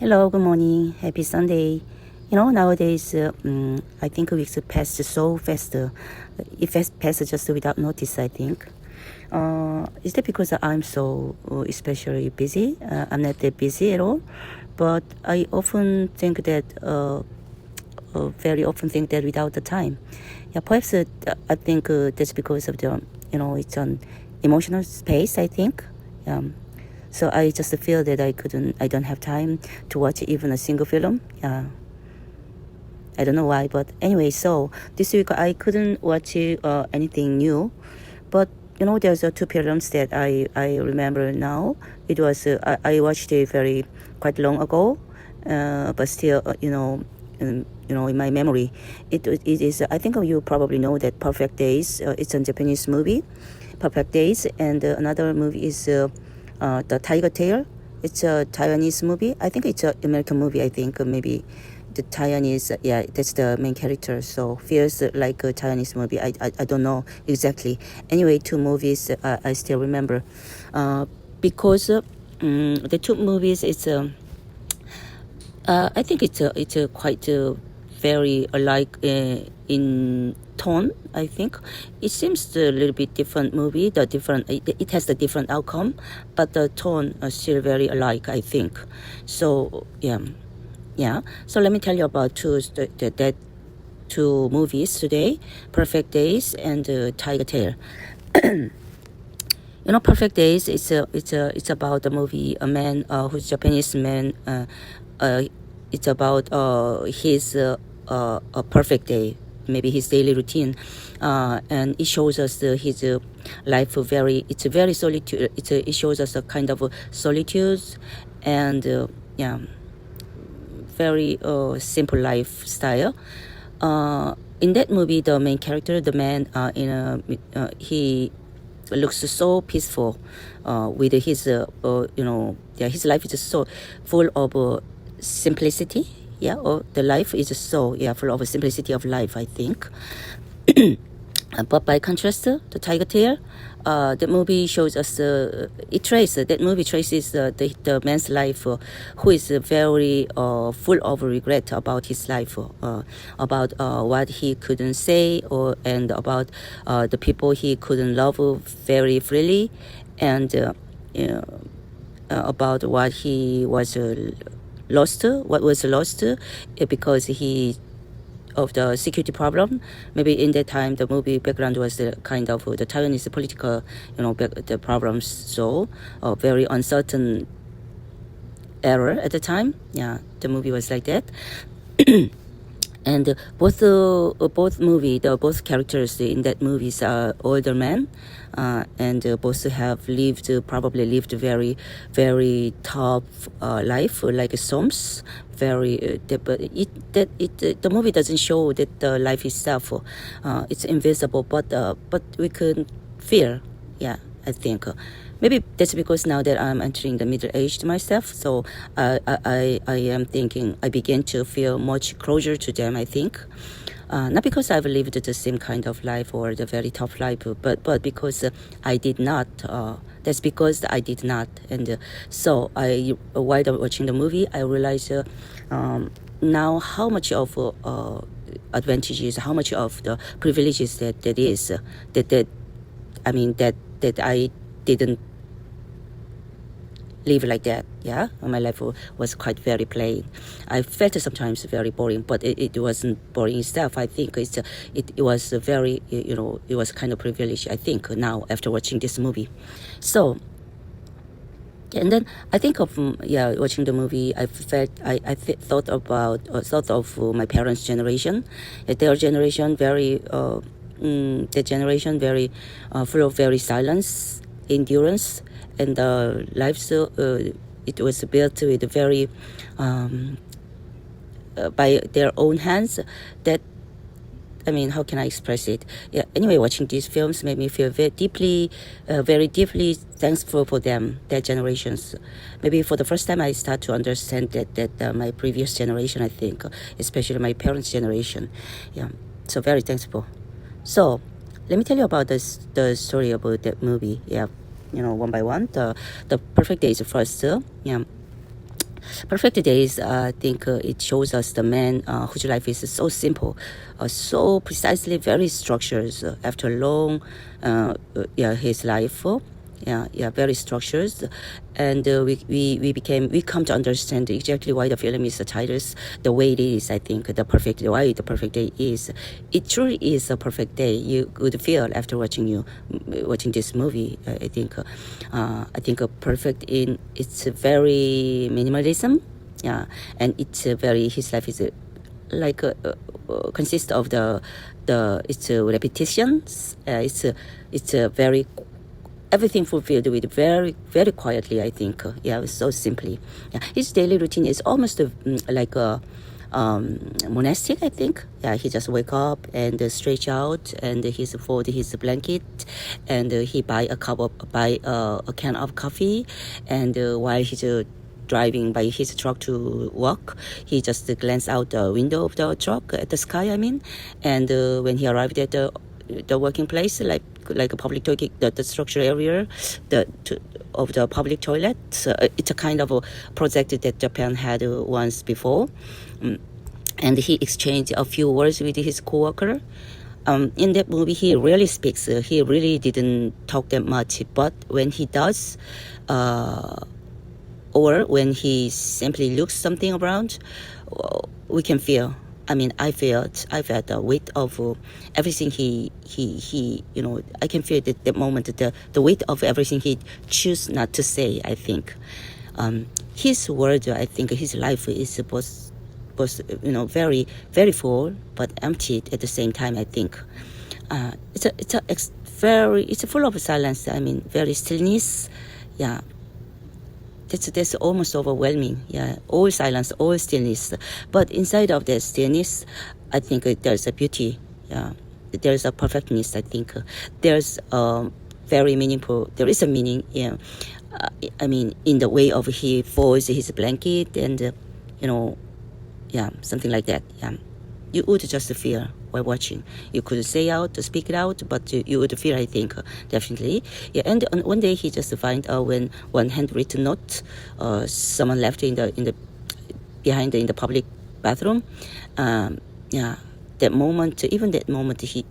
Hello, good morning. Happy Sunday. Nowadays, I think weeks pass so fast. It passes just without notice, I think. Is that because I'm so especially busy? I'm not that busy at all, but I often think that, very often think that without the time. Yeah, perhaps I think that's because of the, it's an emotional space, I think. So I just feel that I don't have time to watch even a single film. I don't know why, but anyway, so this week I couldn't watch anything new. But, there's two films that I remember now. It was, I watched it quite long ago, but still, in my memory. It is, I think you probably know that Perfect Days. It's a Japanese movie, Perfect Days. And another movie is the Tigertail. It's a Taiwanese movie. I think it's an American movie. I think maybe the Taiwanese, that's the main character. So feels like a Taiwanese movie. I don't know exactly. Anyway, two movies I still remember, because the two movies. It's I think it's quite very alike in tone. I think it seems a little bit different movie. It has a different outcome, but the tone is still very alike, I think. So yeah. So let me tell you about that two movies today: Perfect Days and Tigertail. Perfect Days. It's about a movie. A man who's Japanese man. It's about his a perfect day, maybe his daily routine, and it shows us his life it's very solitude. It shows us a kind of solitude and very simple lifestyle. In that movie, the main character, the man, he looks so peaceful with his his life is so full of simplicity. Or the life is so full of simplicity of life, I think. But by contrast, the Tigertail, the movie shows us that movie traces the man's life, who is very full of regret about his life, about what he couldn't say, and about the people he couldn't love very freely, and about what he was what was lost because of the security problem. Maybe in that time the movie background was the kind of the Taiwanese political the problems, so very uncertain era at the time. The movie was like that. And both characters in that movies are older men, and both have probably lived very, very tough life, like storms. But the movie doesn't show that the life itself it's invisible, but we could feel. I think. Maybe that's because now that I'm entering the middle age myself, so I am thinking I begin to feel much closer to them, I think. Not because I've lived the same kind of life or the very tough life, but because I did not. That's because I did not. And so while watching the movie, I realized now how much of advantages, how much of the privileges that I didn't live like that. My life was quite very plain. I felt sometimes very boring, but it wasn't boring itself. I think it was very it was kind of privilege, I think, now after watching this movie. So and then I think of watching the movie, I thought of my parents' generation. Their generation very the generation very full of very silence, endurance, and lives. It was built with very by their own hands. That, how can I express it? Anyway, watching these films made me feel very deeply thankful for them, their generations. Maybe for the first time I start to understand that my previous generation, I think, especially my parents' generation. So very thankful. So let me tell you about the story about that movie. One by one. The Perfect Days first. Perfect Days, I think it shows us the man whose life is so simple, so precisely very structured after long, his life. Very structured, and we come to understand exactly why the film is titled the way it is. I think why the perfect day is. It truly is a perfect day. You would feel after watching this movie. I think a perfect in it's very minimalism, and it's very his life is like consists of the it's repetitions. It's a very everything fulfilled with very, very quietly, I think. So simply. His daily routine is almost like a monastic, I think. He just wake up and stretch out, and he fold his blanket, and he buy a can of coffee, and while he's driving by his truck to work, he just glance out the window of the truck at the sky, and when he arrived at the working place, like a public toilet, the structure area, of the public toilet. It's a kind of a project that Japan had once before, and he exchanged a few words with his coworker. In that movie, he rarely speaks. He really didn't talk that much, but when he does, or when he simply looks something around, we can feel. I felt the weight of everything he I can feel that moment, the weight of everything he choose not to say. I think his word, I think his life is was very, very full but empty at the same time. I think it's full of silence. Very stillness. That's almost overwhelming. All silence, all stillness. But inside of that stillness, I think there's a beauty. There's a perfectness. I think there's very meaningful. There is a meaning. In the way of he folds his blanket and something like that. You would just feel while watching. You could say out, speak it out, but you would feel, I think, definitely. And one day he just find when one handwritten note, someone left in the behind in the public bathroom. That moment, he,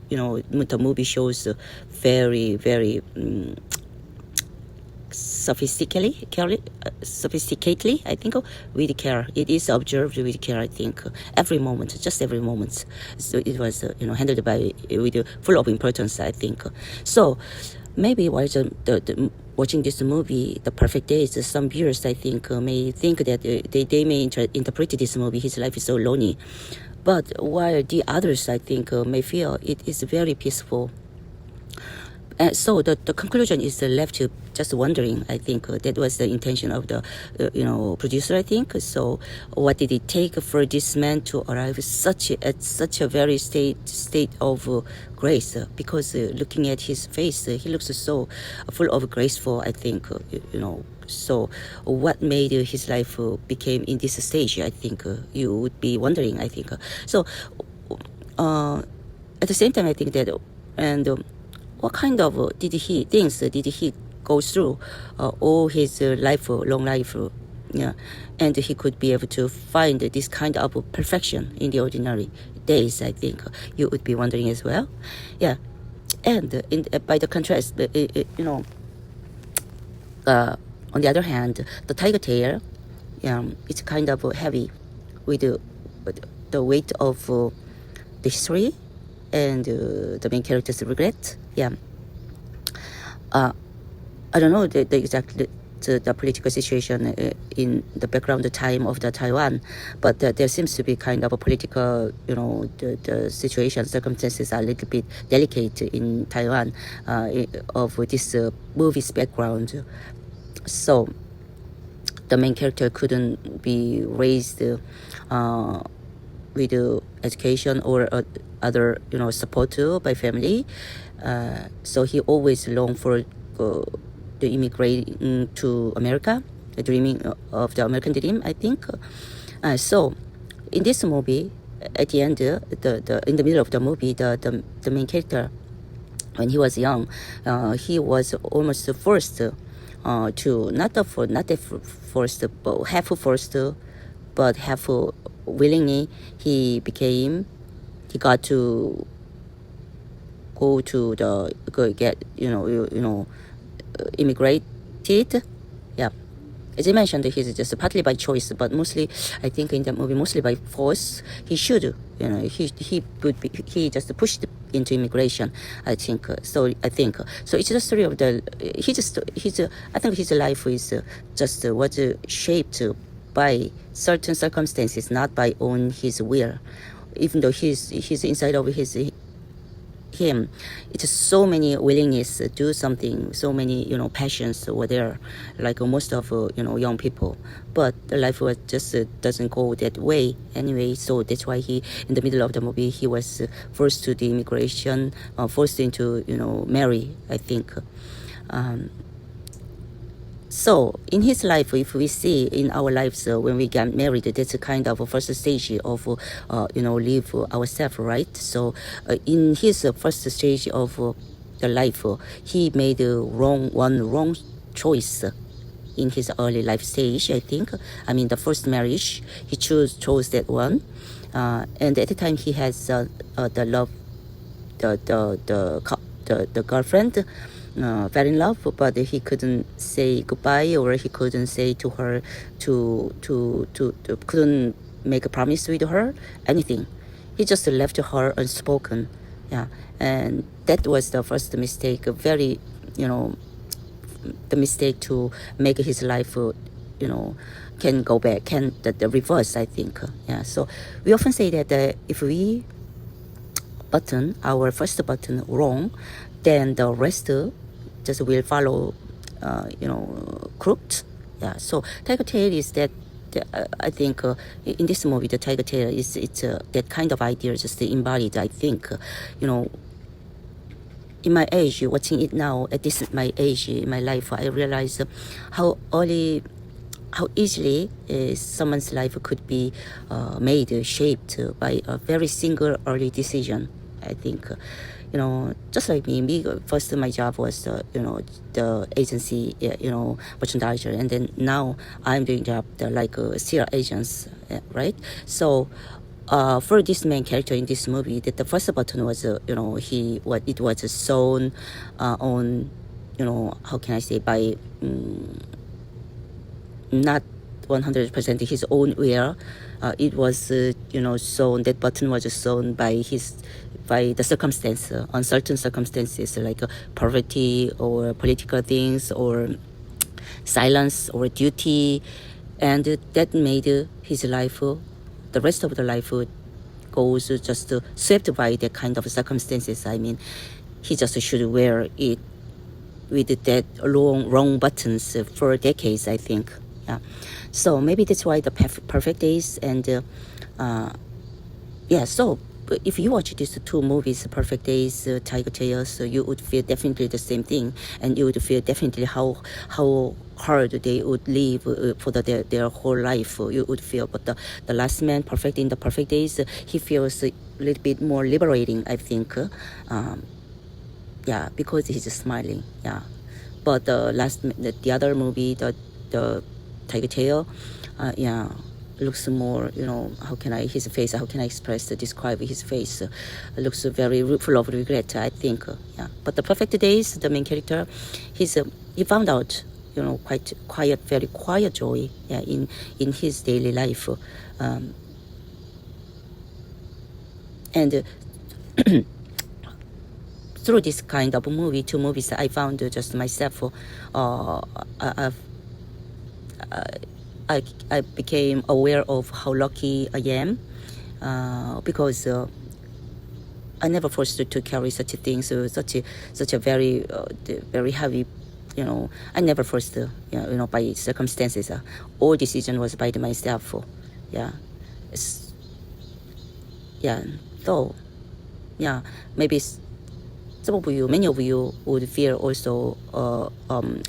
the movie shows very, very sophisticatedly, I think, with care. It is observed with care, I think, every moment, just every moment. So it was, handled with full of importance, I think. So maybe while watching this movie, The Perfect Days, some viewers, I think, may think that they may interpret this movie, his life is so lonely. But while the others, I think, may feel it is very peaceful. So the conclusion is left to just wondering. I think that was the intention of the producer, I think. So what did it take for this man to arrive at such a very state of grace? Because looking at his face, he looks so full of graceful, I think. So what made his life became in this stage? I think you would be wondering, I think. So at the same time, I think that what kind of things did he go through all his long life, and he could be able to find this kind of perfection in the ordinary days. I think you would be wondering as well, And by the contrast, on the other hand, the Tigertail, it's kind of heavy with the weight of the history and the main character's regret. I don't know the exact the political situation in the background time of the Taiwan, but there seems to be kind of a political, the situation, circumstances are a little bit delicate in Taiwan of this movie's background. So the main character couldn't be raised with education or other support too by family, so he always longed for the immigrating to America, dreaming of the American dream, I think. So in this movie, at the end, in the middle of the movie, the main character, when he was young, he was almost forced to not the first, but half forced, but half willingly he got to go to get immigrated. Yeah, as I mentioned, he's just partly by choice, but mostly I think in the movie mostly by force. He should, he just pushed into immigration. I think so. So it's the story of the I think his life is just was shaped by certain circumstances, not by on his will. Even though he's inside of him, it's so many willingness to do something, so many passions were there, like most of young people, but the life was just doesn't go that way anyway. So that's why he, in the middle of the movie, he was forced to the immigration, forced into marry, I think. So in his life, if we see in our lives when we get married, that's a kind of a first stage of live ourselves, right? So in his first stage of the life, he made one wrong choice in his early life stage, I think. I mean, the first marriage, he chose that one, and at the time he has the love, the girlfriend. Fell in love, but he couldn't say goodbye, or he couldn't say to her couldn't make a promise with her, anything. He just left her unspoken. Yeah, and that was the first mistake. Very, the mistake to make his life, can go back, can the reverse, I think. Yeah, so we often say that if we button our first button wrong, then the rest just will follow, crooked. Yeah. So Tigertail is that. I think in this movie, the Tigertail it's that kind of idea just embodied. I think, in my age, watching it now at this my age in my life, I realize how easily someone's life could be shaped by a very single early decision. I think. Just like me, first my job was, the agency, merchandiser, and then now I'm doing job like serial agents, right? So, for this main character in this movie, that the first button was, it was sewn on, how can I say, by not 100% his own will. It was, sewn. That button was sewn by the circumstance, uncertain circumstances like poverty or political things or silence or duty, and that made his life, the rest of the life, goes just swept by that kind of circumstances. I mean, he just should wear it with that wrong buttons for decades, I think. Yeah, so maybe that's why the perfect days and so. If you watch these two movies, Perfect Days, Tigertail, so you would feel definitely the same thing, and you would feel definitely how hard they would live for their whole life. You would feel, but the last man, perfect in the Perfect Days, he feels a little bit more liberating, I think. Because he's smiling. Yeah, but the other movie, the Tigertail, looks more, his face, how can I describe his face, looks very full of regret, I think. But the Perfect Days, the main character, he found out, quite quiet, very quiet joy, in his daily life. And through this kind of two movies, I found just myself, I became aware of how lucky I am, because I never forced to carry such a thing, so such a very very heavy, I never forced, by circumstances. All decision was by myself. So maybe many of you would feel also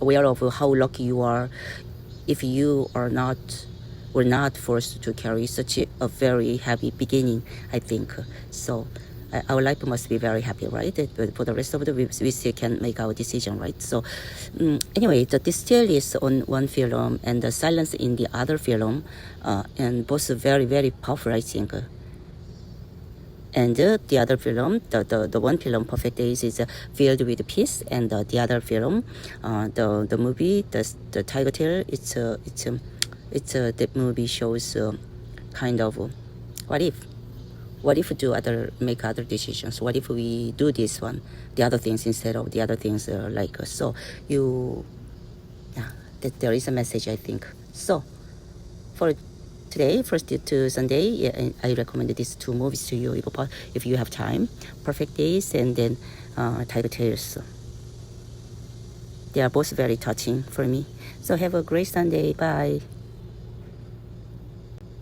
aware of how lucky you are if you were not forced to carry such a very heavy beginning, I think. So our life must be very happy, right? But for the rest of the week, we still can make our decision, right? So anyway, the Distill is on one film and the Silence in the other film, and both very, very powerful, I think. And the other film, the one film, Perfect Days, is filled with peace, and the other film, the movie, the Tigertail, the movie shows kind of what if make other decisions? What if we do this one, the other things instead of the other things like so? That there is a message, I think. So for today, first to Sunday, I recommend these two movies to you if you have time. Perfect Days and then Tiger Tales. They are both very touching for me. So have a great Sunday. Bye.